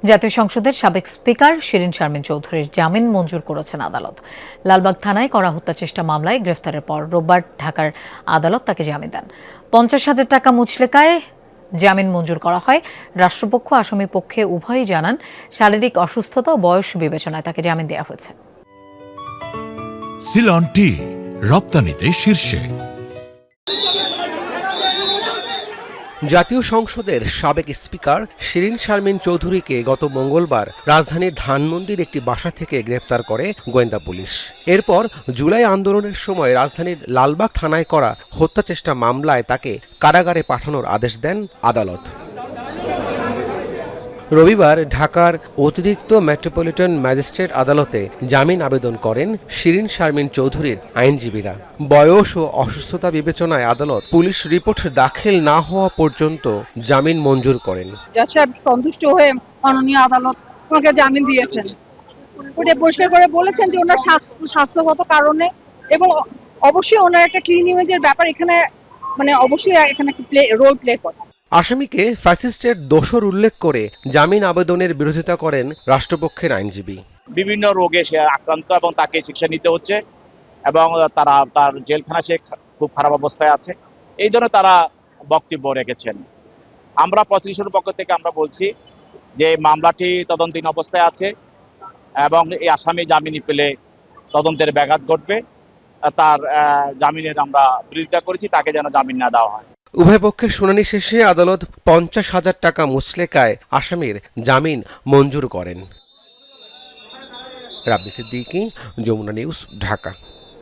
জাতীয় সংসদের সাবেক স্পিকার শিরিন শারমিন চৌধুরীর জামিন মঞ্জুর করেছেন আদালত। লালবাগ থানায় করা হত্যাচেষ্টা মামলায় গ্রেফতারের পর রোববার ঢাকার আদালত তাকে জামিন দেন। 50,000 টাকা মুচলেকায় জামিন মঞ্জুর করা হয়। রাষ্ট্রপক্ষ আসামি পক্ষে উভয়ই জানান শারীরিক অসুস্থতা ও বয়স বিবেচনায় তাকে জামিন দেওয়া হয়েছে। সিলন টি রপ্তানিতে শীর্ষে। জাতীয় সংসদের সাবেক স্পিকার শিরিন শারমিন চৌধুরীকে গত মঙ্গলবার রাজধানীর ধানমন্ডির একটি বাসা থেকে গ্রেফতার করে গোয়েন্দা পুলিশ। এরপর জুলাই আন্দোলনের সময় রাজধানীর লালবাগ থানায় করা হত্যাচেষ্টা মামলায় তাকে কারাগারে পাঠানোর আদেশ দেন আদালত। রবিবার ঢাকার অতিরিক্ত মেট্রোপলিটন ম্যাজিস্ট্রেট আদালতে জামিন আবেদন করেন শিরিন শারমিন চৌধুরীর আইনজীবীরা। বয়স ও অসুস্থতা বিবেচনায় আদালত পুলিশ রিপোর্ট দাখিল না হওয়া পর্যন্ত জামিন মঞ্জুর করেন। জজ সাহেব সন্তুষ্ট হয়ে মাননীয় আদালত ওনাকে জামিন দিয়েছেন। ওটা পরিষ্কার করে বলেছেন যে ওনার স্বাস্থ্যগত কারণে এবং অবশ্যই ওনার একটা ক্লিন ইমেজের ব্যাপার এখানে অবশ্যই এখানে রোল প্লে করে। আসামিকে ফ্যাসিস্টের দোষর উল্লেখ করে জামিন আবেদনের বিরোধিতা করেন রাষ্ট্রপক্ষের আইনজীবী। বিভিন্ন রোগে সে আক্রান্ত এবং তাকে চিকিৎসা নিতে হচ্ছে এবং তার জেলখানা সে খুব খারাপ অবস্থায় আছে, এই জন্য তারা বক্তব্য রেখেছেন। আমরা প্রসিকিউশনের পক্ষ থেকে আমরা বলছি যে মামলাটি তদন্তাধীন অবস্থায় আছে এবং এই আসামি জামিন পেলে তদন্তের ব্যাঘাত ঘটবে। তার জামিনের আমরা বিরোধিতা করেছি, তাকে যেন জামিন না দেওয়া হয়। উভয় পক্ষের শুনানি শেষে আদালত 50,000 টাকা মুচলেকায় আসামির জামিন মঞ্জুর করেন। রাব্বি সিদ্দিকী, যমুনা নিউজ, ঢাকা।